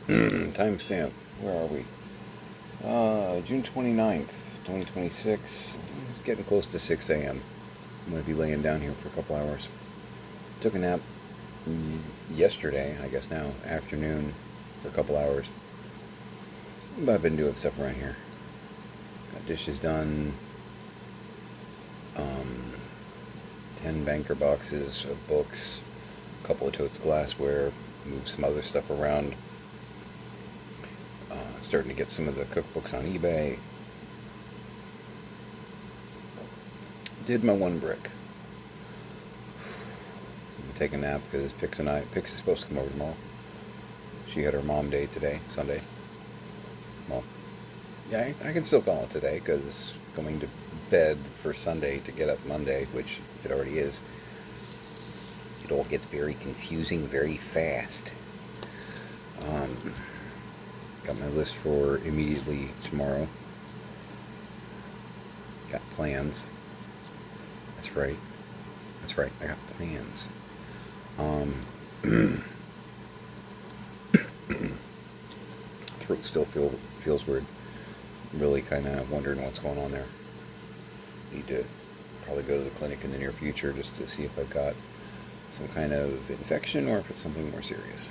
Timestamp. Where are we? June 29th, 2026. It's getting close to 6 a.m. I'm going to be laying down here for a couple hours. Took a nap yesterday, I guess now, afternoon, for a couple hours. But I've been doing stuff around here. Got dishes done. Um, 10 banker boxes of books. A couple of totes of glassware. Moved some other stuff around. Starting to get some of the cookbooks on eBay. Did my one brick. Take a nap because Pix is supposed to come over tomorrow. She had her mom day today, Sunday. Well, yeah, I can still call it today because going to bed for Sunday to get up Monday, which it already is, it all gets very confusing very fast. Got my list for immediately tomorrow. Got plans. That's right. That's right. I got plans. Throat still feels weird. Really kind of wondering what's going on there. Need to probably go to the clinic in the near future just to see if I've got some kind of infection or if it's something more serious.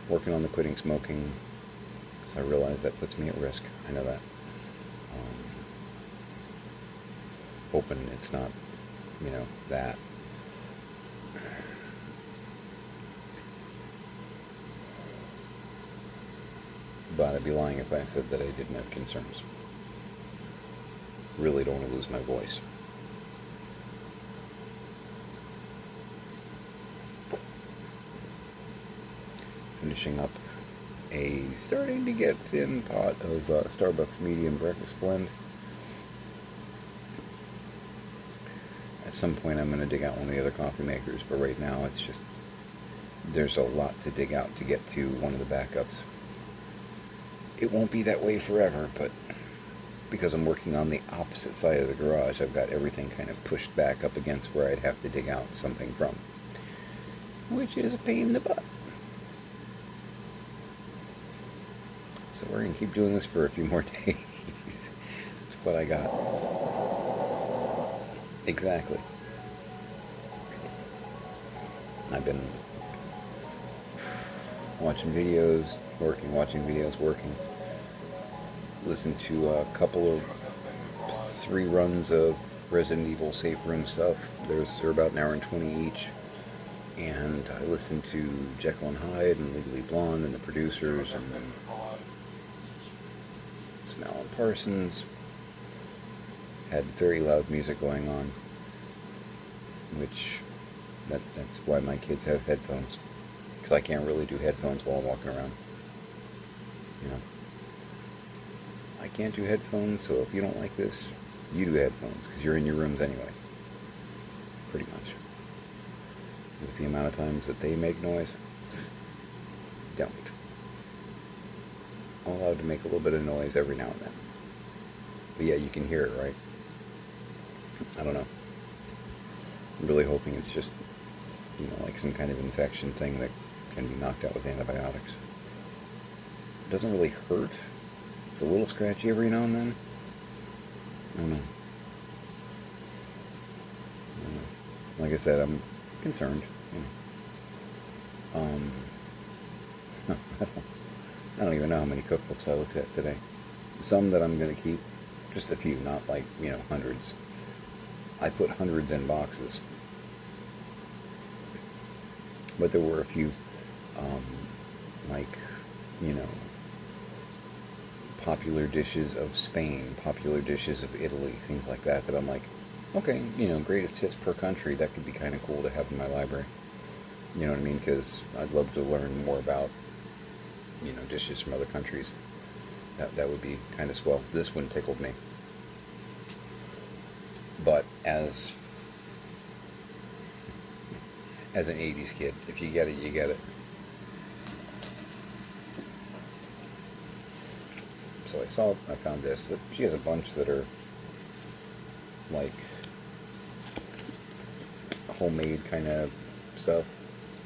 Working on the quitting smoking because I realize that puts me at risk. I know that. Hoping it's not, that. But I'd be lying if I said that I didn't have concerns. Really don't want to lose my voice. Finishing up a starting to get thin pot of Starbucks medium breakfast blend. At some point I'm going to dig out one of the other coffee makers, but right now it's just, there's a lot to dig out to get to one of the backups. It won't be that way forever, but because I'm working on the opposite side of the garage, I've got everything kind of pushed back up against where I'd have to dig out something from, which is a pain in the butt. So we're going to keep doing this for a few more days. That's what I got. Exactly. I've been watching videos, working. Listened to a couple of 3 runs of Resident Evil Safe Room stuff. They're about an hour and 20 each. And I listened to Jekyll and Hyde and Legally Blonde and the producers and some Alan Parsons. Had very loud music going on, which that's why my kids have headphones, because I can't really do headphones while I'm walking around. I can't do headphones, so if you don't like this, you do headphones, because you're in your rooms anyway. Pretty much. With the amount of times that they make noise, don't. I'm allowed to make a little bit of noise every now and then. But yeah, you can hear it, right? I don't know. I'm really hoping it's just, like some kind of infection thing that can be knocked out with antibiotics. It doesn't really hurt. It's a little scratchy every now and then. I don't know. Like I said, I'm concerned. I don't even know how many cookbooks I looked at today. Some that I'm going to keep, just a few, not like, hundreds. I put hundreds in boxes. But there were a few, like, popular dishes of Spain, popular dishes of Italy, things like that I'm like, okay, greatest hits per country, that could be kind of cool to have in my library. You know what I mean? Because I'd love to learn more about, dishes from other countries. That would be kind of swell. This one tickled me. But as an 80s kid, if you get it, you get it. So I found this. She has a bunch that are like homemade kind of stuff.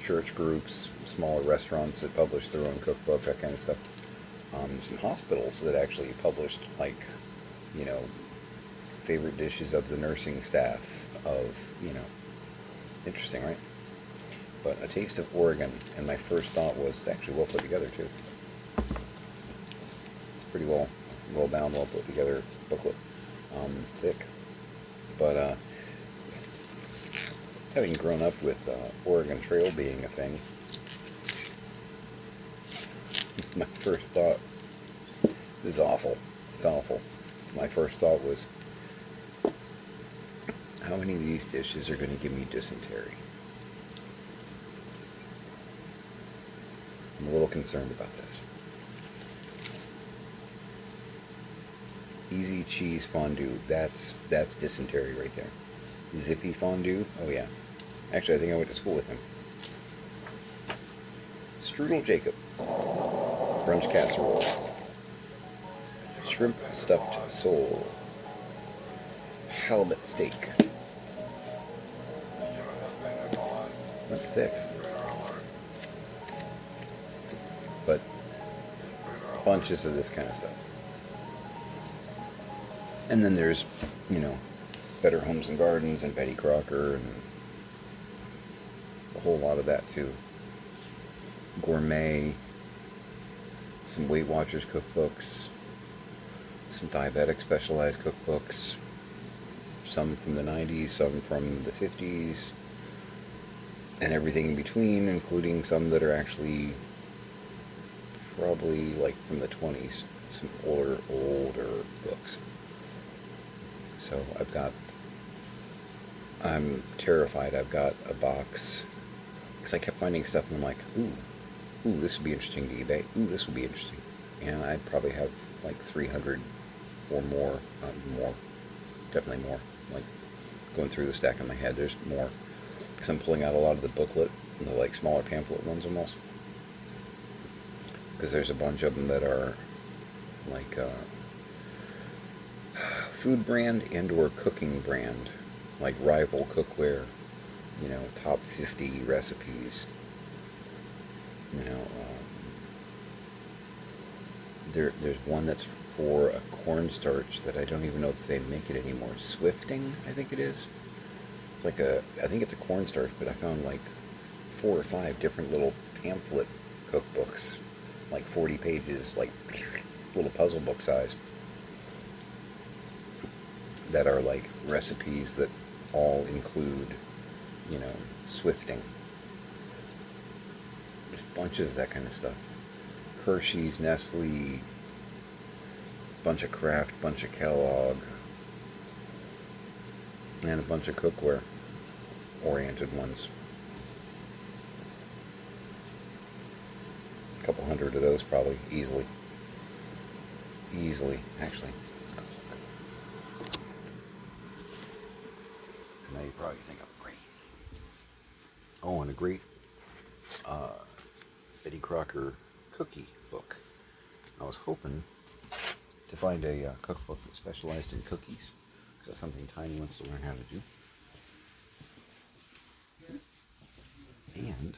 church groups, smaller restaurants that publish their own cookbook, that kind of stuff. Some hospitals that actually published, like, you know, favorite dishes of the nursing staff of, interesting, right? But A Taste of Oregon, and my first thought was actually well put together too. It's pretty well bound, well put together booklet, thick. But having grown up with Oregon Trail being a thing, my first thought, this is awful. It's awful. My first thought was, how many of these dishes are going to give me dysentery? I'm a little concerned about this. Easy cheese fondue. That's dysentery right there. Zippy fondue. Oh yeah. Actually, I think I went to school with him. Strudel Jacob. Brunch casserole. Shrimp stuffed sole. Halibut steak. That's thick. But bunches of this kind of stuff. And then there's, Better Homes and Gardens and Betty Crocker and a whole lot of that too. Gourmet, some Weight Watchers cookbooks, some diabetic specialized cookbooks, some from the 90s, some from the 50s, and everything in between, including some that are actually probably like from the 20s, some older books. So I'm terrified. I've got a box, because I kept finding stuff and I'm like, ooh, this would be interesting to eBay. Ooh, this would be interesting. And I probably have like 300 or more, definitely more. Like going through the stack in my head, there's more, because I'm pulling out a lot of the booklet, the like smaller pamphlet ones almost. Because there's a bunch of them that are like food brand and or cooking brand, like Rival Cookware, top 50 recipes. There's one that's for a cornstarch that I don't even know if they make it anymore. Swifting, I think it is. It's like I think it's a cornstarch, but I found like 4 or 5 different little pamphlet cookbooks, like 40 pages, like little puzzle book size, that are like recipes that all include, Swifting. There's bunches of that kind of stuff. Hershey's, Nestle, bunch of Kraft, bunch of Kellogg, and a bunch of cookware oriented ones. A couple hundred of those probably, easily. Actually, let's go look. So now you probably think I'm crazy. Oh, and a great Betty Crocker cookie book. I was hoping to find a cookbook that specialized in cookies, because that's something Tiny wants to learn how to do. And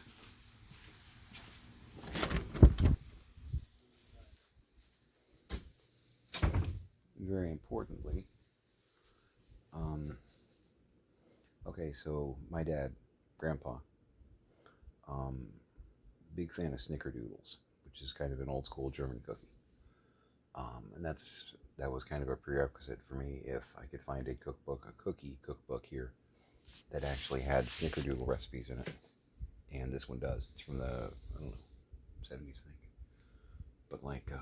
very importantly, okay, so my dad, Grandpa, big fan of Snickerdoodles, which is kind of an old school German cookie. And that was kind of a prerequisite for me if I could find a cookie cookbook here that actually had Snickerdoodle recipes in it. And this one does. It's from the, I don't know, 70s, I think. But like,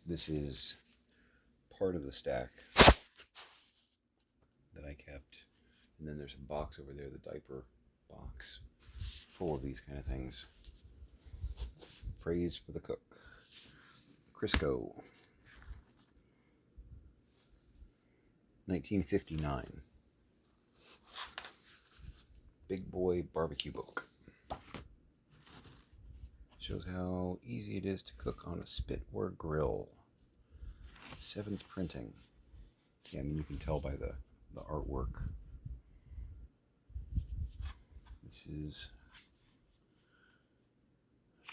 this is part of the stack that I kept. And then there's a box over there, the diaper box, full of these kind of things. Praise for the Cook. Crisco. 1959. Big Boy Barbecue Book. Shows how easy it is to cook on a spit or grill. 7th printing. Yeah, I mean, you can tell by the artwork. This is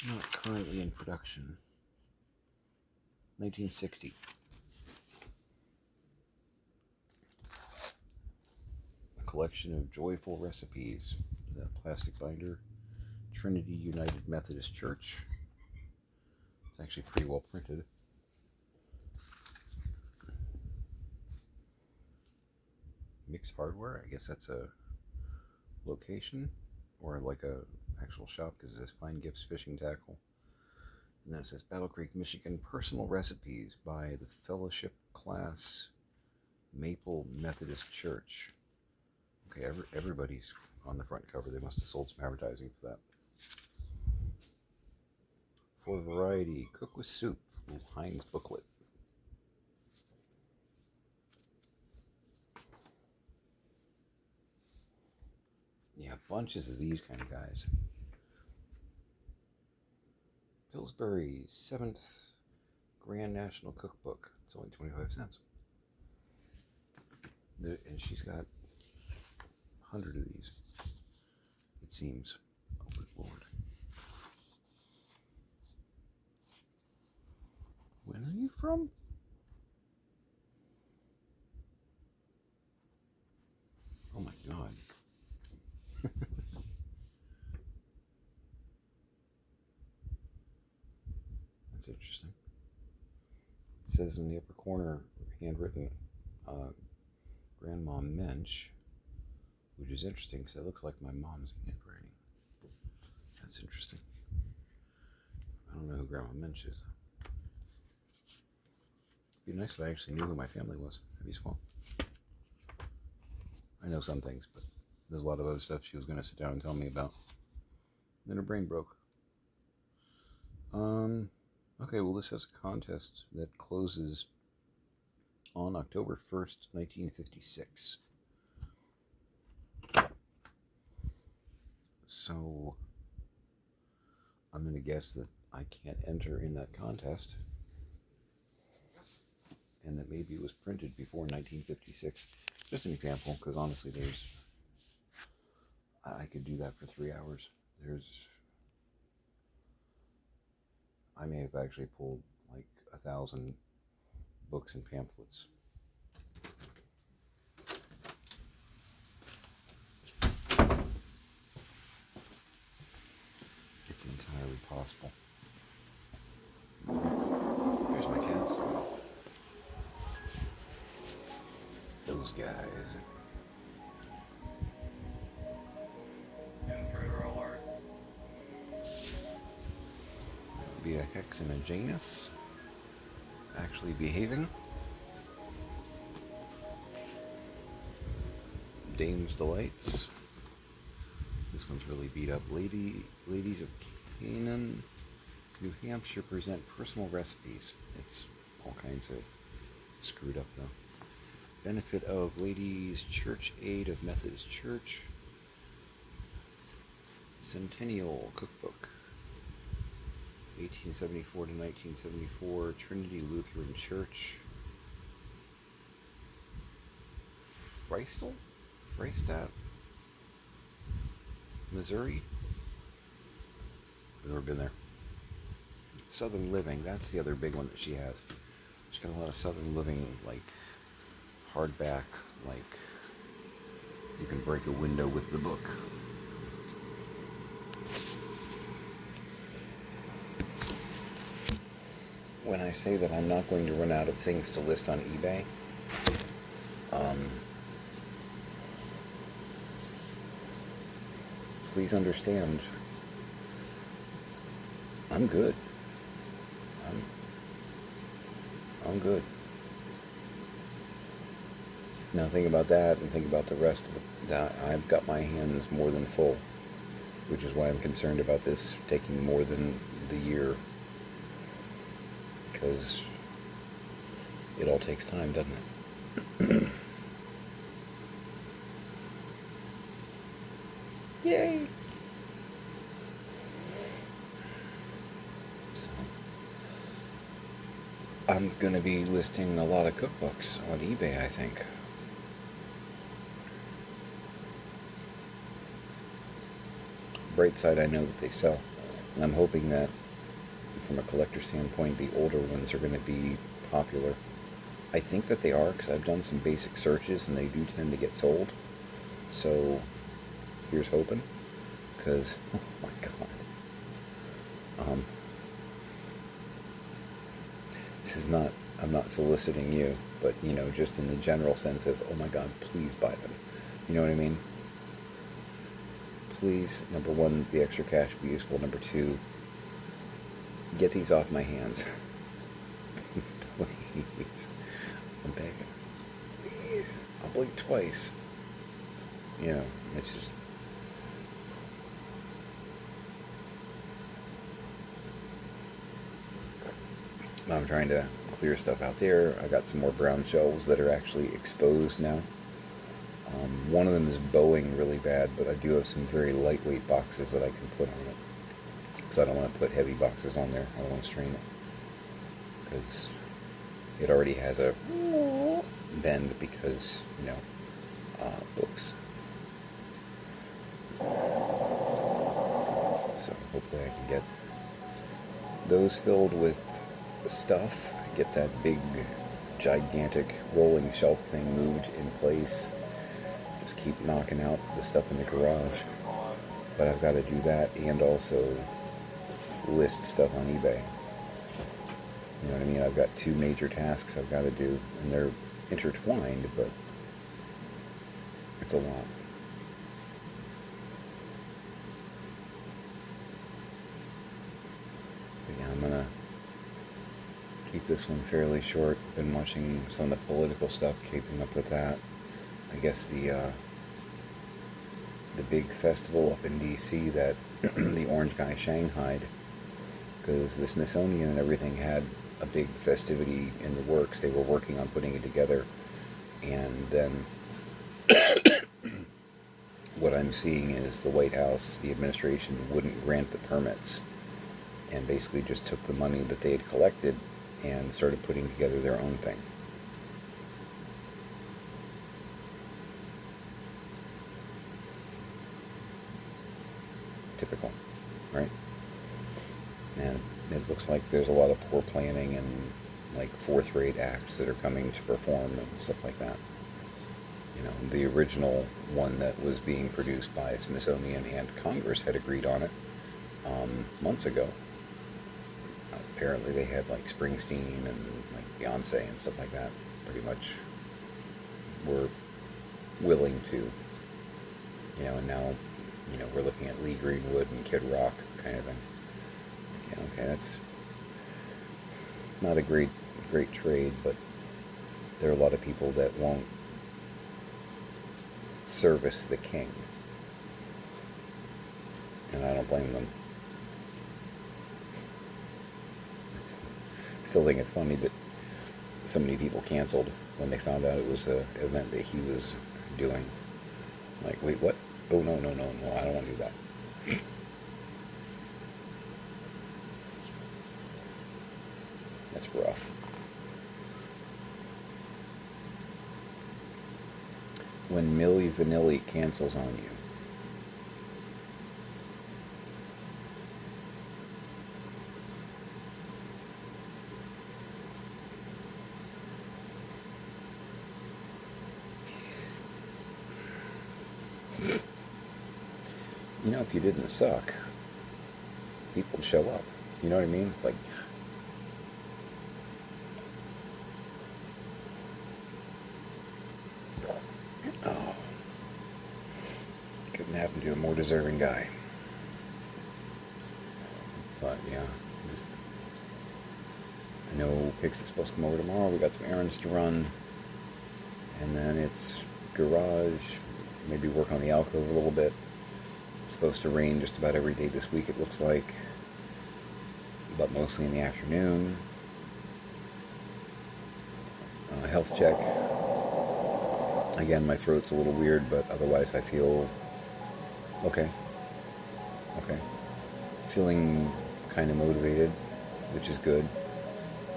not currently in production. 1960. A collection of joyful recipes. That plastic binder. Trinity United Methodist Church. It's actually pretty well printed. Mix Hardware, I guess that's a location or like a actual shop because it says Fine Gifts Fishing Tackle. And then it says Battle Creek, Michigan Personal Recipes by the Fellowship Class Maple Methodist Church. Okay, everybody's on the front cover. They must have sold some advertising for that. For variety, cook with soup. Little Heinz booklet. Yeah, bunches of these kind of guys. Pillsbury 7th Grand National Cookbook. It's only 25 cents. And she's got 100 of these, it seems. Oh, good Lord. When are you from? Oh my God. That's interesting. It says in the upper corner, handwritten, Grandma Mensch, which is interesting because it looks like my mom's handwriting. That's interesting. I don't know who Grandma Mensch is, though. It'd be nice if I actually knew who my family was. That'd be small. I know some things, but there's a lot of other stuff she was going to sit down and tell me about. Then her brain broke. Okay, well, this has a contest that closes on October 1st, 1956. So, I'm going to guess that I can't enter in that contest. And that maybe it was printed before 1956. Just an example, because honestly, I could do that for 3 hours. I may have actually pulled like 1,000 books and pamphlets. It's entirely possible. Here's my cats. Those guys. Be a Hex and a Janus actually behaving. Dame's Delights. This one's really beat up. Ladies of Canaan, New Hampshire present personal recipes. It's all kinds of screwed up though. Benefit of Ladies Church Aid of Methodist Church. Centennial Cookbook. 1874 to 1974, Trinity Lutheran Church. Freistadt, Missouri. I've never been there. Southern Living, that's the other big one that she has. She's got a lot of Southern Living, like hardback, like you can break a window with the book. When I say that I'm not going to run out of things to list on eBay, please understand, I'm good. I'm good. Now think about that and think about the rest of I've got my hands more than full, which is why I'm concerned about this taking more than the year. Because it all takes time, doesn't it? Yay! So, I'm going to be listing a lot of cookbooks on eBay, I think. bright side, I know that they sell. And I'm hoping that, from a collector standpoint, the older ones are going to be popular. I think that they are, because I've done some basic searches, and they do tend to get sold. So, here's hoping. Because, oh my god. This is not, I'm not soliciting you, but, just in the general sense of, oh my god, please buy them. You know what I mean? Please, number one, the extra cash be useful. Number two, get these off my hands. Please. I'm begging. Please. I'll blink twice. It's just... I'm trying to clear stuff out there. I got some more brown shelves that are actually exposed now. One of them is bowing really bad, but I do have some very lightweight boxes that I can put on it. Because I don't want to put heavy boxes on there. I don't want to strain it. Because it already has a bend because, books. So hopefully I can get those filled with stuff. Get that big, gigantic rolling shelf thing moved in place. Just keep knocking out the stuff in the garage. But I've got to do that and also list stuff on eBay. You know what I mean? I've got two major tasks I've got to do, and they're intertwined, but it's a lot. But yeah, I'm going to keep this one fairly short. Been watching some of the political stuff, keeping up with that. I guess the big festival up in DC that the orange guy shanghaied, because the Smithsonian and everything had a big festivity in the works. They were working on putting it together, and then what I'm seeing is the White House, the administration, wouldn't grant the permits, and basically just took the money that they had collected and started putting together their own thing. Typical, right? And it looks like there's a lot of poor planning and like fourth-rate acts that are coming to perform and stuff like that. The original one that was being produced by Smithsonian and Congress had agreed on it months ago. Apparently they had like Springsteen and like Beyonce and stuff like that pretty much were willing to, and now, we're looking at Lee Greenwood and Kid Rock kind of thing. Yeah, okay, that's not a great trade, but there are a lot of people that won't service the king, and I don't blame them. Still think it's funny that so many people canceled when they found out it was an event that he was doing. Like, wait, what? Oh, no, I don't want to do that. That's rough. When Milli Vanilli cancels on you. If you didn't suck, people would show up. You know what I mean? It's like... Oh. Couldn't happen to a more deserving guy. But, yeah. I know Pix is supposed to come over tomorrow. We got some errands to run. And then it's garage. Maybe work on the alcove a little bit. It's supposed to rain just about every day this week, it looks like, but mostly in the afternoon. Health check. Again, my throat's a little weird, but otherwise I feel okay. Feeling kind of motivated, which is good,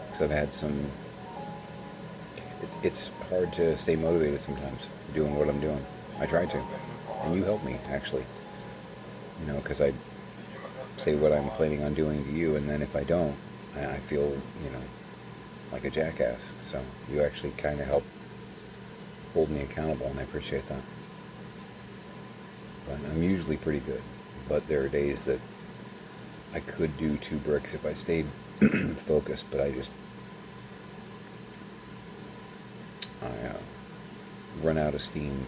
because I've had some... It's hard to stay motivated sometimes, doing what I'm doing. I try to, and you help me, actually. You know, because I say what I'm planning on doing to you, and then if I don't, I feel, you know, like a jackass. So you actually kind of help hold me accountable, and I appreciate that. But I'm usually pretty good. But there are days that I could do 2 bricks if I stayed focused, but I run out of steam.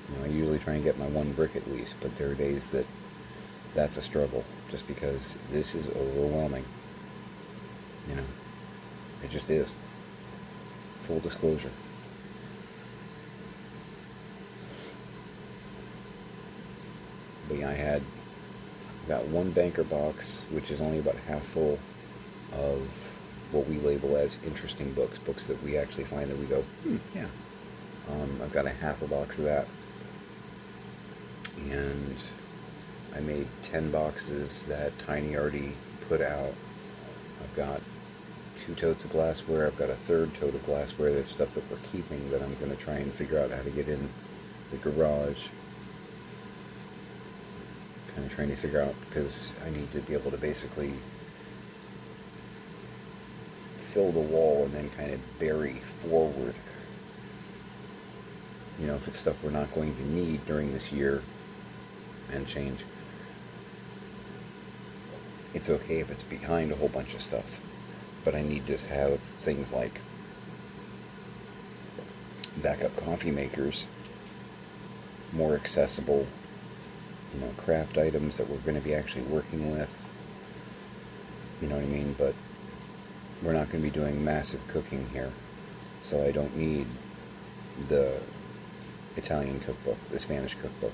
You know, I usually try and get my 1 brick at least, but there are days that that's a struggle, just because this is overwhelming. You know, it just is. Full disclosure. But yeah, got 1 banker box, which is only about half full of what we label as interesting books, books that we actually find that we go, yeah. I've got a half a box of that, and I made 10 boxes that Tiny already put out. I've got 2 totes of glassware. I've got a 3rd tote of glassware. There's stuff that we're keeping that I'm going to try and figure out how to get in the garage. Kind of trying to figure out, because I need to be able to basically fill the wall and then kind of bury forward. You know, if it's stuff we're not going to need during this year and change. It's okay if it's behind a whole bunch of stuff, but I need to have things like backup coffee makers, more accessible, you know, craft items that we're going to be actually working with. You know what I mean? But we're not going to be doing massive cooking here, so I don't need the Italian cookbook, the Spanish cookbook,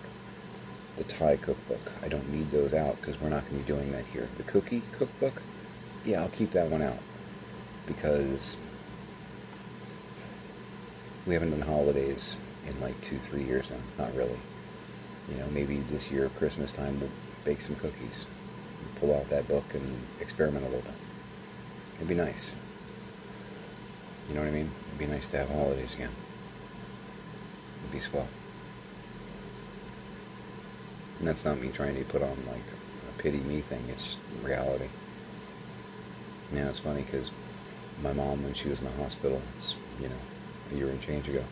the Thai cookbook. I don't need those out because we're not going to be doing that here. The cookie cookbook, yeah, I'll keep that one out because we haven't done holidays in like 2-3 years now. Not really. You know, maybe this year, Christmas time, we'll bake some cookies, pull out that book and experiment a little bit. It'd be nice. You know what I mean? It'd be nice to have holidays again. It'd be swell. And that's not me trying to put on like a pity me thing. It's just reality. You know, it's funny because my mom, when she was in the hospital, you know, a year and change ago,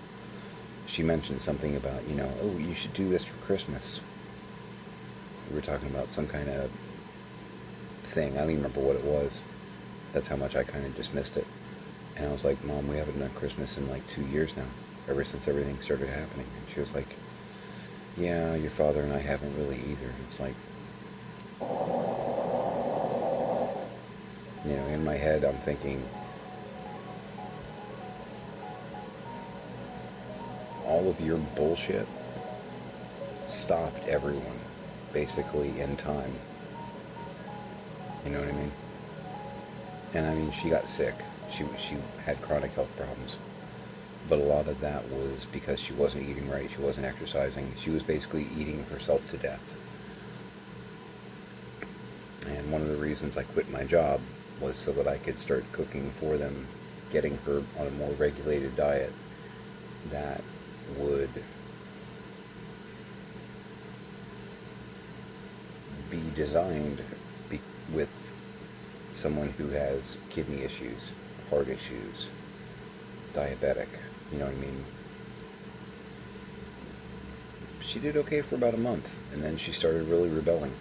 she mentioned something about, you know, oh, you should do this for Christmas. We were talking about some kind of thing. I don't even remember what it was. That's how much I kind of dismissed it. And I was like, Mom, we haven't done Christmas in like 2 years now, ever since everything started happening. And she was like, yeah, your father and I haven't really either. And it's like, you know, in my head, I'm thinking, all of your bullshit stopped everyone, basically, in time. You know what I mean? And I mean, she got sick. She had chronic health problems. But a lot of that was because she wasn't eating right. She wasn't exercising. She was basically eating herself to death. And one of the reasons I quit my job was so that I could start cooking for them, getting her on a more regulated diet that would be designed with someone who has kidney issues, heart issues, diabetic, you know what I mean? She did okay for about a month, and then she started really rebelling.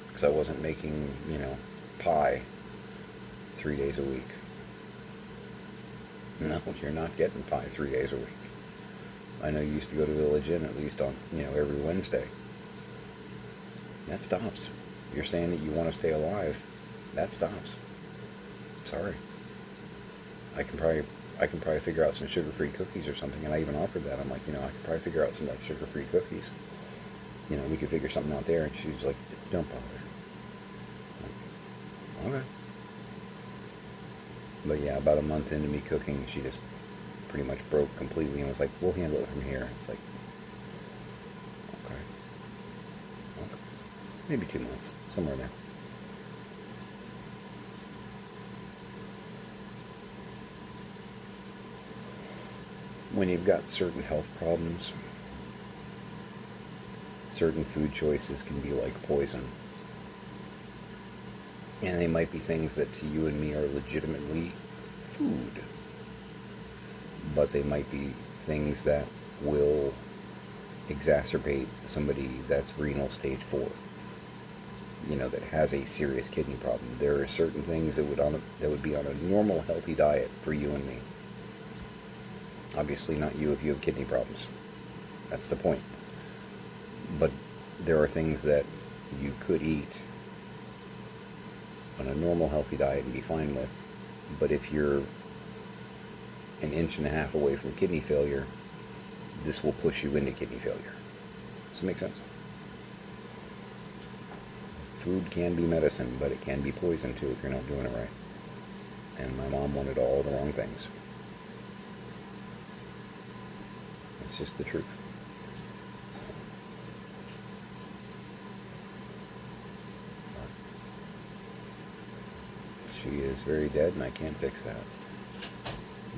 Because I wasn't making, you know, pie 3 days a week. No, you're not getting pie 3 days a week. I know you used to go to Village Inn at least on, you know, every Wednesday. That stops. You're saying that you want to stay alive. That stops. Sorry. I can probably figure out some sugar-free cookies or something, and I even offered that. I'm like, you know, I could probably figure out some like sugar-free cookies. You know, we could figure something out there. And she's like, don't bother. I'm like, okay. But yeah, about a month into me cooking, she just pretty much broke completely and was like, we'll handle it from here. It's like, okay. Maybe 2 months, somewhere there. When you've got certain health problems, certain food choices can be like poison. And they might be things that to you and me are legitimately food. But they might be things that will exacerbate somebody that's renal stage 4. That has a serious kidney problem. There are certain things that would be on a normal, healthy diet for you and me. Obviously not you if you have kidney problems. That's the point. But there are things that you could eat on a normal, healthy diet and be fine with. But if you're an inch and a half away from kidney failure, this will push you into kidney failure. Does it make sense? Food can be medicine, but it can be poison too if you're not doing it right. And my mom wanted all the wrong things. It's just the truth. So, she is very dead, and I can't fix that.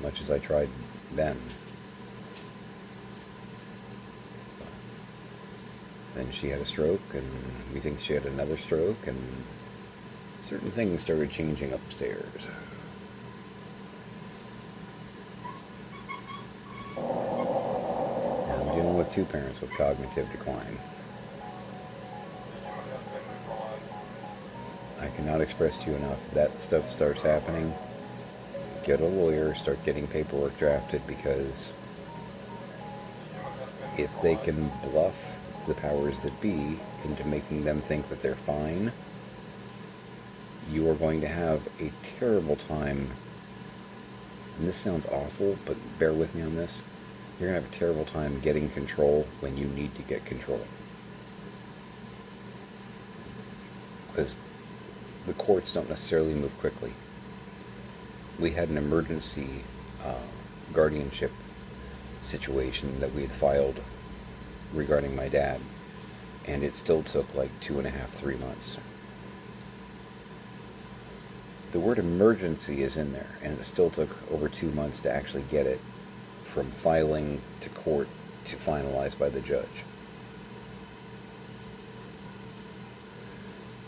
Much as I tried then. Then she had a stroke, and we think she had another stroke, and certain things started changing upstairs. And I'm dealing with 2 parents with cognitive decline. I cannot express to you enough, that stuff starts happening, get a lawyer, start getting paperwork drafted, because if they can bluff the powers that be into making them think that they're fine, you are going to have a terrible time. And this sounds awful, but bear with me on this. You're going to have a terrible time getting control when you need to get control. Because the courts don't necessarily move quickly. We had an emergency guardianship situation that we had filed regarding my dad, and it still took like 2.5, 3 months. The word emergency is in there, and it still took over 2 months to actually get it from filing to court to finalized by the judge.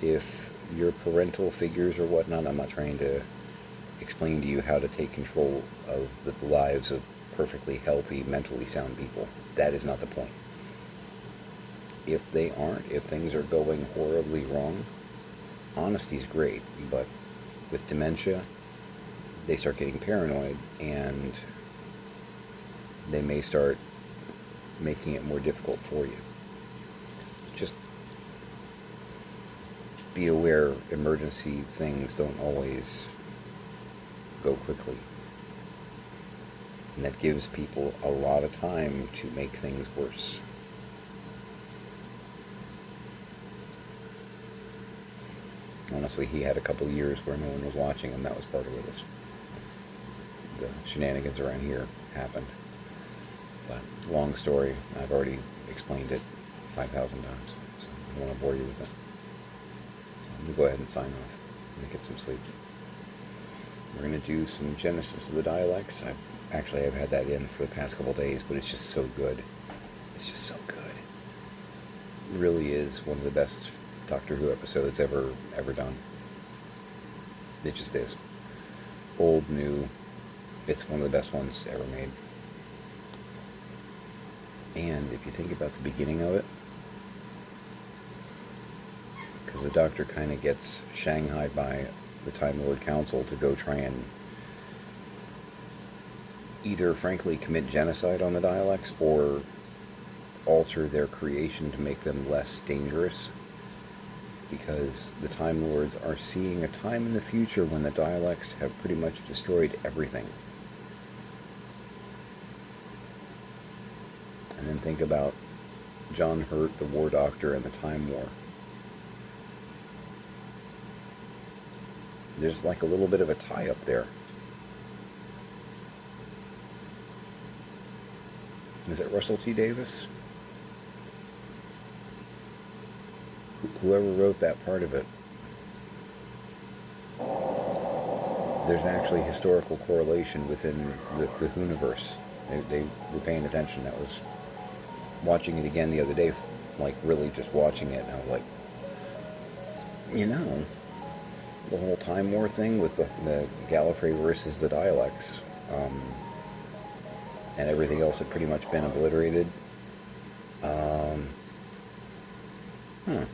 If your parental figures or whatnot, I'm not trying to explain to you how to take control of the lives of perfectly healthy, mentally sound people. That is not the point. If they aren't, if things are going horribly wrong, honesty's great, but with dementia, they start getting paranoid, and they may start making it more difficult for you. Just be aware, emergency things don't always go quickly. And that gives people a lot of time to make things worse. Honestly, he had a couple of years where no one was watching him. That was part of where the shenanigans around here happened. But long story, I've already explained it 5,000 times, so I don't want to bore you with it. So I'm going to go ahead and sign off. I'm going to get some sleep. We're going to do some Genesis of the Dialects. I've had that in for the past couple of days, but it's just so good. It's just so good. It really is one of the best Doctor Who episodes ever done. It just is. Old, new. It's one of the best ones ever made. And if you think about the beginning of it, because the Doctor kind of gets shanghaied by the Time Lord Council to go try and either frankly commit genocide on the Daleks or alter their creation to make them less dangerous, because the Time Lords are seeing a time in the future when the Daleks have pretty much destroyed everything. And then think about John Hurt, the War Doctor, and the Time War. There's like a little bit of a tie-up there. Is it Russell T. Davies? Whoever wrote that part of it. There's actually historical correlation within the Whoniverse. They were paying attention. That was watching it again the other day like really just watching it, and I was like, you know, the whole Time War thing with the Gallifrey versus the Daleks, and everything else had pretty much been obliterated. Um, huh.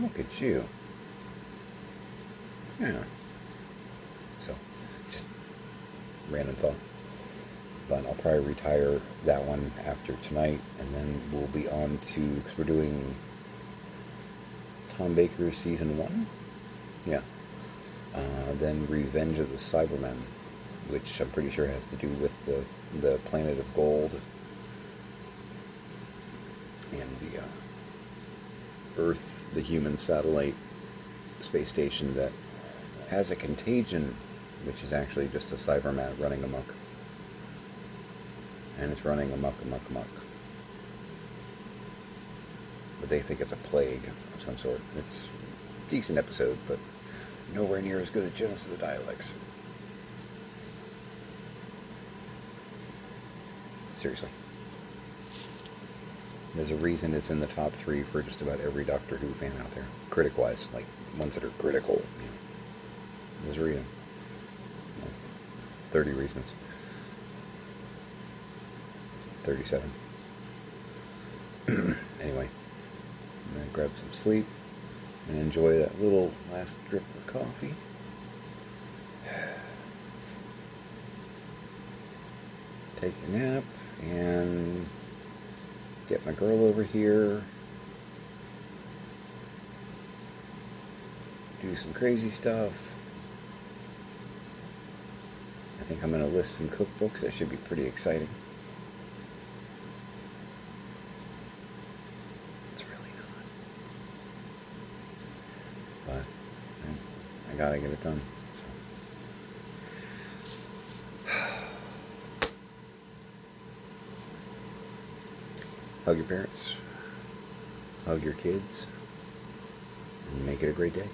Look at you. Yeah. So, just random thought. But I'll probably retire that one after tonight, and then we'll be on to, because we're doing Tom Baker season 1. Yeah. Then Revenge of the Cybermen, which I'm pretty sure has to do with the planet of gold and the Earth, the human satellite space station that has a contagion, which is actually just a Cyberman running amok. And it's running amok. But they think it's a plague of some sort. It's a decent episode, but nowhere near as good as Genesis of the Daleks. Seriously. There's a reason it's in the top 3 for just about every Doctor Who fan out there. Critic-wise, like ones that are critical. You know. There's a reason. 30 reasons. 37. Anyway, I'm going to grab some sleep and enjoy that little last drip of coffee. Take a nap and get my girl over here. Do some crazy stuff. I think I'm going to list some cookbooks. That should be pretty exciting. It's really not. But I gotta get it done. So. Hug your parents. Hug your kids. And make it a great day.